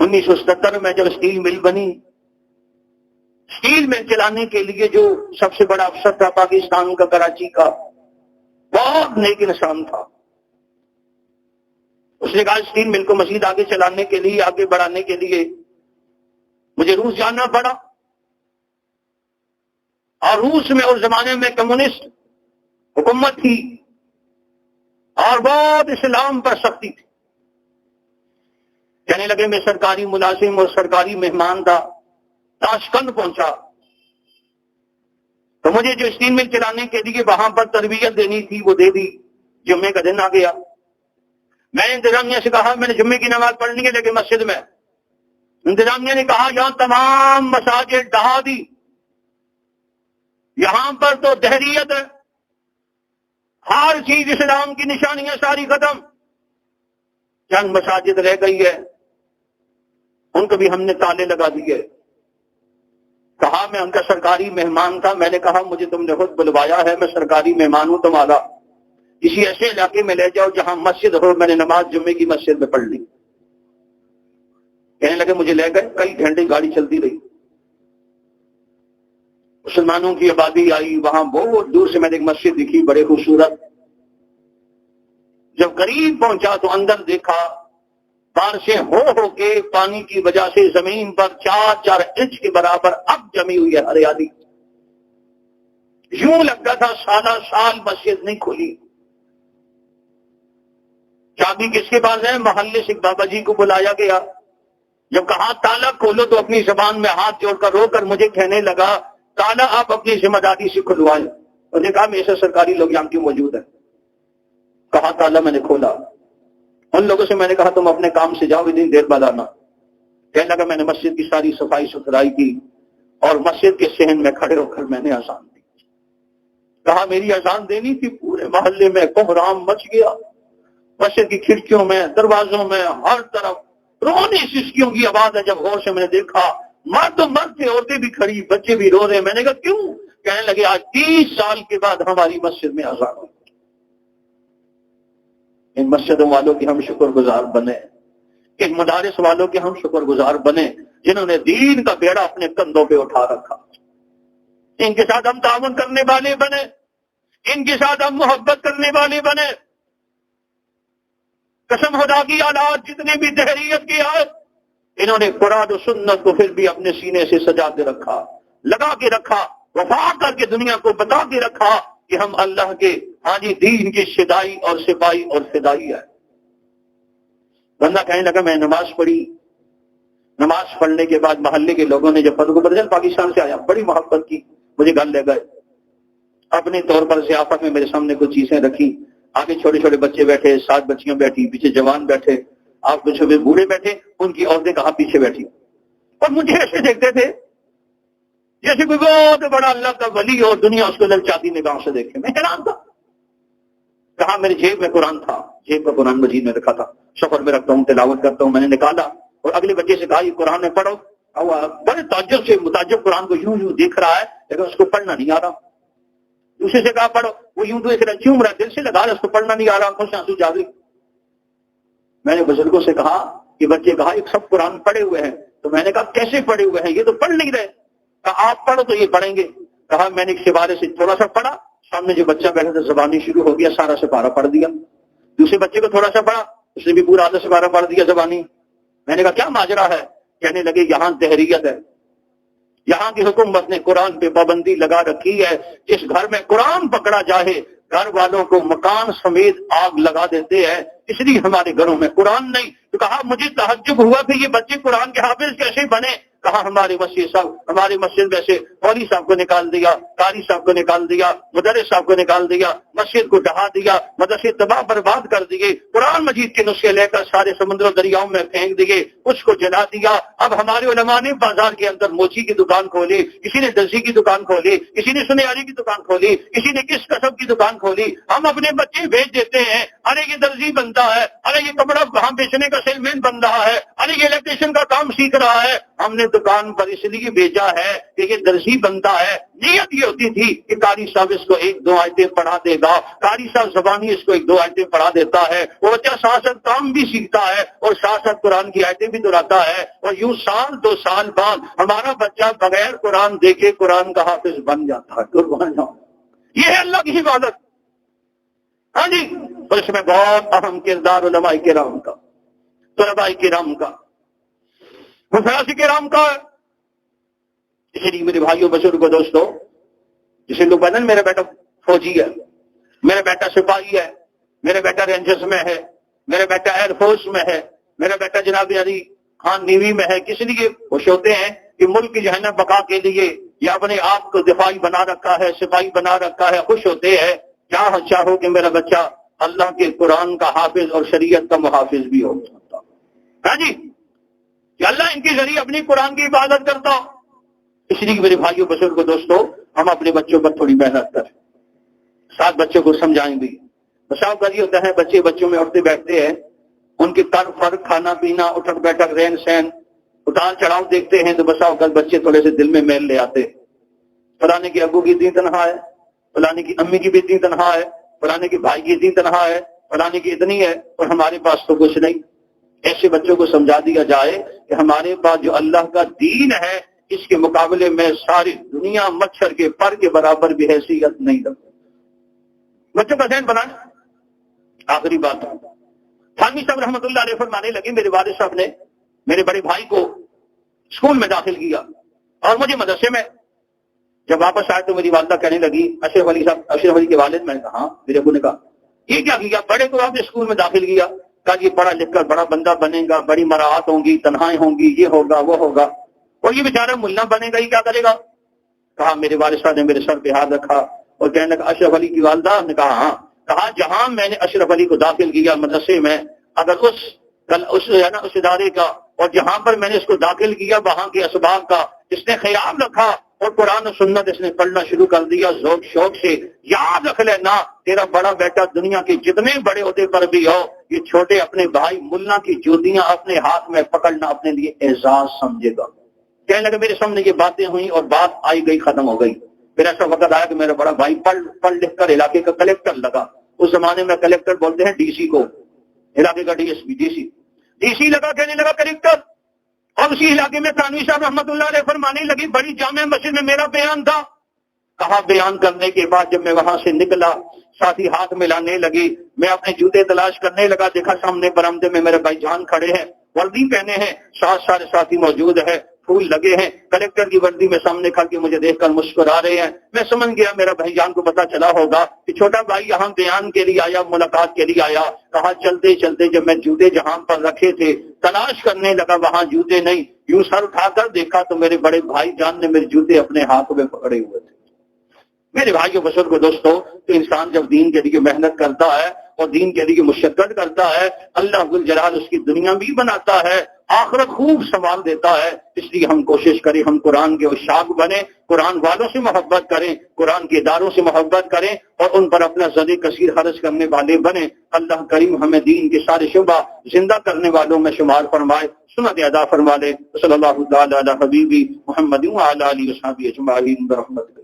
1977 میں جب اسٹیل مل بنی، اسٹیل مل چلانے کے لیے جو سب سے بڑا افسر تھا پاکستان کا، کراچی کا، بہت نیک انسان تھا، اس نے کہا اسٹیل مل کو مزید آگے چلانے کے لیے، آگے بڑھانے کے لیے مجھے روس جانا پڑا، اور روس میں اس زمانے میں کمیونسٹ حکومت تھی اور بہت اسلام پر سختی تھی۔ کہنے لگے میں سرکاری ملازم اور سرکاری مہمان تھا، تاشکند پہنچا تو مجھے جو اسٹیل مل چلانے کے لیے وہاں پر تربیت دینی تھی وہ دے دی۔ جمعے کا دن آ گیا، میں نے انتظامیہ سے کہا میں نے جمعے کی نماز پڑھنی ہے لیکن مسجد میں، انتظامیہ نے کہا یہاں تمام مساجد ڈھا دی، یہاں پر تو دہریت ہے، ہر چیز اسلام کی نشانیاں ساری ختم، چند مساجد رہ گئی ہے ان کو بھی ہم نے تالے لگا دیے۔ کہا میں ان کا سرکاری مہمان تھا، میں نے کہا مجھے تم نے خود بلوایا ہے، میں سرکاری مہمان ہوں تمہارا، کسی ایسے علاقے میں لے جاؤ جہاں مسجد ہو، میں نے نماز جمعے کی مسجد میں پڑھ لی۔ کہنے لگے مجھے لے گئے، کئی گھنٹے گاڑی چلتی رہی، مسلمانوں کی آبادی آئی، وہاں بہت دور سے میں نے ایک مسجد دکھی بڑے خوبصورت، جب قریب پہنچا تو اندر دیکھا بارشیں ہو کے پانی کی وجہ سے زمین پر 4 انچ کے برابر اب جمی ہوئی ہے ہریالی، یوں لگتا تھا سالہ سال مسجد نہیں کھلی۔ چابی کس کے پاس ہے؟ محلے سے بابا جی کو بلایا گیا، جب کہا تالا کھولو تو اپنی زبان میں ہاتھ جوڑ کر رو کر مجھے کہنے لگا تالا آپ اپنی ذمہ داری سے کھلوائیں۔ انہوں نے کہا میرے سے سرکاری لوگ یہاں کیوں موجود ہیں؟ کہا تالا میں نے کھولا، ان لوگوں سے میں نے کہا تم اپنے کام سے جاؤ، اتنی دیر بعد آنا۔ کہنے لگا میں نے مسجد کی ساری صفائی ستھرائی کی اور مسجد کے صحن میں کھڑے ہو کر میں نے اذان دی۔ کہا میری اذان دینی تھی، پورے محلے میں کوہرام مچ گیا، مسجد کی کھڑکیوں میں دروازوں میں ہر طرف رونے سسکیوں کی آواز ہے۔ جب غور سے میں نے دیکھا مرد تھے، عورتیں بھی کھڑی، بچے بھی رو رہے، میں نے کہا کیوں؟ کہنے لگے آج 30 سال کے بعد ہماری مسجد میں اذان ہوئی۔ ان مسجدوں والوں کے ہم شکر گزار بنے، ان مدارس والوں کے ہم شکر گزار بنے جنہوں نے دین کا بیڑا اپنے کندھوں پہ اٹھا رکھا، ان کے ساتھ ہم تعاون کرنے والے بنے، ان کے ساتھ ہم محبت کرنے والے بنے۔ قسم خدا کی آلات جتنے بھی تحریت کی آئے، انہوں نے قرآن و سنت کو پھر بھی اپنے سینے سے سجا کے رکھا، لگا کے رکھا، وفا کر کے دنیا کو بتا کے رکھا کہ ہم اللہ کے دین کی شدائی اور سپاہی اور فدائی ہے۔ بندہ کہنے لگا میں نماز پڑھی، نماز پڑھنے کے بعد محلے کے لوگوں نے جب فتح کو بدل پاکستان سے آیا بڑی محبت کی، مجھے گھر لے گئے، اپنے طور پر ضیافت میں میرے سامنے کچھ چیزیں رکھی، آگے چھوٹے چھوٹے بچے بیٹھے، 7 بچیاں بیٹھی، پیچھے جوان بیٹھے، آپ کچھ بوڑھے بیٹھے، ان کی عورتیں کہاں پیچھے بیٹھی، اور مجھے ایسے دیکھتے تھے جیسے کوئی بہت بڑا اللہ کا ولی ہو، دنیا اس کو للچاتی نگاہوں سے دیکھے۔ میں حیران تھا، کہا میری جیب میں قرآن تھا، جیب کا قرآن مجید میں رکھا تھا، سفر میں رکھتا ہوں، تلاوت کرتا ہوں، میں نے نکالا اور اگلے بچے سے کہا یہ قرآن میں پڑھو، بڑے تعجب سے متعجب قرآن کو یوں دیکھ رہا ہے لیکن اس کو پڑھنا نہیں آ رہا۔ دوسرے سے کہا پڑھو، وہ یوں دیکھ رہا، چوم رہا، دل سے لگا رہا، اس کو پڑھنا نہیں آ رہا، آنکھوں سے آنسو جاری۔ میں نے بزرگوں سے کہا کہ بچے کہا ایک سب قرآن پڑھے ہوئے ہیں، تو میں نے کہا کیسے پڑھے ہوئے ہیں، یہ تو پڑھ نہیں رہے۔ کہا آپ پڑھو تو یہ پڑھیں گے۔ کہا میں نے ایک سپارے سے تھوڑا سا پڑھا، سامنے جو بچہ بیٹھا تھا زبانی شروع ہو گیا، سارا سپارہ پڑھ دیا۔ دوسرے بچے کو تھوڑا سا پڑھا، اس نے بھی پورا آدھا سپارہ پڑھ دیا زبانی۔ میں نے کہا کیا ماجرا ہے؟ کہنے لگے یہاں تحریت ہے، یہاں کی حکومت نے قرآن پہ پابندی لگا رکھی ہے، جس گھر میں قرآن پکڑا جائے گھر والوں کو مکان سمیت آگ لگا دیتے ہیں، اس لیے ہمارے گھروں میں قرآن نہیں۔ تو کہا مجھے تعجب ہوا کہ یہ بچے قرآن کے حافظ کیسے بنے؟ کہا ہمارے مسجد صاحب، ہماری مسجد میں سے مولوی صاحب کو نکال دیا، قاری صاحب کو نکال دیا، مدرس صاحب کو نکال دیا، مسجد کو ڈھا دیا، مدرسے تباہ برباد کر دیے، قرآن مجید کے نسخے لے کر سارے سمندر و دریاؤں میں پھینک دیے، اس کو جلا دیا۔ اب ہمارے علماء نے بازار کے اندر موچی کی دکان کھولی، کسی نے درزی کی دکان کھولی، کسی نے سنیاری کی دکان کھولی، کسی نے کس قسم کی دکان کھولی۔ ہم اپنے بچے بھیج دیتے ہیں، ارے یہ درزی بنتا ہے، ارے یہ کپڑا وہاں بیچنے کا سیل مین بن رہا ہے، ارے یہ الیکٹریشین کا کام سیکھ رہا ہے۔ ہم نے دکان پر اس لیے بھیجا ہے کہ یہ درزی بندہ ہے، نیت یہ ہوتی تھی کہ قاری صاحب اس کو ایک دو آیتیں پڑھا دے گا، قاری صاحب زبانی اس کو ایک دو آیتیں پڑھا دیتا ہے، وہ بچہ ساتھ ساتھ کام بھی سیکھتا ہے اور ساتھ ساتھ قرآن کی آیتیں بھی دہراتا ہے، اور یوں سال دو سال بعد ہمارا بچہ بغیر قرآن دیکھے قرآن کا حافظ بن جاتا ہے۔ قربان جاؤں، یہ ہے اللہ کی عبادت۔ ہاں جی، اور اس میں بہت اہم کردار علماء کرام کا، طلباء کرام کا، حفاظ کرام کا ہے۔ اسی لیے میرے بھائیوں بزرگوں دوستو، جسے لوگ بدن میرا بیٹا فوجی ہے، میرا بیٹا سپاہی ہے، میرا بیٹا رینجرز میں ہے، میرا بیٹا ایئر فورس میں ہے، میرا بیٹا جناب علی خان نیوی میں ہے، کس لیے خوش ہوتے ہیں کہ ملک کی جو ہے نا بقا کے لیے یا اپنے آپ کو دفاعی بنا رکھا ہے، سپاہی بنا رکھا ہے، خوش ہوتے ہیں کیا چاہو کہ میرا بچہ اللہ کے قرآن کا حافظ اور شریعت کا محافظ بھی ہو سکتا۔ ہاں جی، کہ اللہ ان کے ذریعے اپنی قرآن کی عبادت کرتا۔ اس لیے میرے بھائیوں بزرگوں دوستو، ہم اپنے بچوں پر تھوڑی محنت کریں، ساتھ بچوں کو سمجھائیں بھی۔ بساؤ کا یہ ہوتا ہے بچے بچوں میں اٹھتے بیٹھتے ہیں، ان کے طرز فرق، کھانا پینا، اٹھک بیٹھک، رہن سہن، اتار چڑھاؤ دیکھتے ہیں تو بساؤ کا بچے تھوڑے سے دل میں میل لے آتے، فلانے کے ابو کی اتنی تنہا ہے، فلانے کی امی کی بھی اتنی تنہا ہے، فلانے کے بھائی کی اتنی تنہا ہے، فلانے کی اتنی ہے اور ہمارے پاس تو کچھ نہیں۔ ایسے بچوں کو سمجھا دیا جائے کہ ہمارے پاس جو اللہ کا دین ہے اس کے مقابلے میں ساری دنیا مچھر کے پر کے برابر بھی حیثیت نہیں رکھتی۔ بچوں کا ذہن بنانا۔ آخری بات، تھانوی صاحب رحمۃ اللہ علیہ فرمانے لگے میرے والد صاحب نے میرے بڑے بھائی کو اسکول میں داخل کیا اور مجھے مدرسے میں جب واپس آئے تو میری والدہ کہنے لگی اشرف علی صاحب، اشرف علی کے والد، میں نے کہا ہاں، میرے ابو نے کہا یہ کیا کیا؟ بڑے کو آپ نے اسکول میں داخل کیا، کہا یہ پڑھا لکھ کر بڑا بندہ بنے گا، بڑی مراعات ہوں گی، تنہائیں ہوں گی، یہ ہوگا وہ ہوگا، اور یہ بیچارہ ملا بنے گا، یہ کیا کرے گا؟ کہا میرے والد صاحب نے میرے سر پہ ہاتھ رکھا اور کہنے لگا اشرف علی کی والدہ نے کہا ہاں، کہا جہاں میں نے اشرف علی کو داخل کیا مدرسے میں، اگر اس ادارے کا اور جہاں پر میں نے اس کو داخل کیا وہاں کے اسباب کا اس نے خیال رکھا اور قرآن و سنت اس نے پڑھنا شروع کر دیا ذوق شوق سے، یاد رکھ لینا تیرا بڑا بیٹا دنیا کے جتنے بڑے عہدے پر بھی ہو، یہ چھوٹے اپنے بھائی ملا کی جوتیاں اپنے ہاتھ میں پکڑنا اپنے لیے اعزاز سمجھے گا۔ کہنے لگے میرے سامنے یہ باتیں ہوئیں اور بات آئی گئی ختم ہو گئی، پھر ایسا وقت آیا کہ میرا بڑا بھائی پڑھ لکھ کر علاقے کا کلیکٹر لگا۔ اس زمانے میں کلیکٹر بولتے ہیں ڈی سی کو، علاقے کا D S P, D C لگا، کہنے لگا کلیکٹر، اور اسی علاقے میں تھانوی صاحب رحمۃ اللہ علیہ فرمانے لگی بڑی جامع مسجد میں میرا بیان تھا۔ کہا بیان کرنے کے بعد جب میں وہاں سے نکلا ساتھی ہاتھ ملانے لگی، میں اپنے جوتے تلاش کرنے لگا، دیکھا سامنے برآمدے میں میرے بھائی جان کھڑے ہیں، وردی پہنے ہیں، سارے ساتھی موجود ہے، پھول لگے ہیں، کلیکٹر کی وردی میں سامنے کھڑ کے مجھے دیکھ کر مسکرا رہے ہیں۔ میں سمجھ گیا میرا بھائی جان کو پتا چلا ہوگا کہ چھوٹا بھائی یہاں بیان کے لیے آیا، ملاقات کے لیے آیا۔ کہا چلتے چلتے جب میں جوتے جہاں پر رکھے تھے تلاش کرنے لگا وہاں جوتے نہیں، یوں سر اٹھا کر دیکھا تو میرے بڑے بھائی جان نے میرے جوتے اپنے ہاتھوں میں پکڑے ہوئے تھے۔ میرے بھائیوں بزرگوں دوستو، تو انسان جب دین کے لیے محنت کرتا ہے اور دین کے لیے مشقت کرتا ہے، اللہ ذوالجلال جلال اس کی دنیا بھی بناتا ہے، آخرت خوب سنبھال دیتا ہے۔ اس لیے ہم کوشش کریں ہم قرآن کے عشاق بنیں، قرآن والوں سے محبت کریں، قرآن کے اداروں سے محبت کریں اور ان پر اپنا زد کثیر خرچ کرنے والے بنیں۔ اللہ کریم ہمیں دین کے سارے شعبہ زندہ کرنے والوں میں شمار فرمائے، سنت ادا فرما لے۔ صلی اللہ تعالی علی حبیبی محمد وعلی آلہ وصحبہ اجمعین برحمتہ۔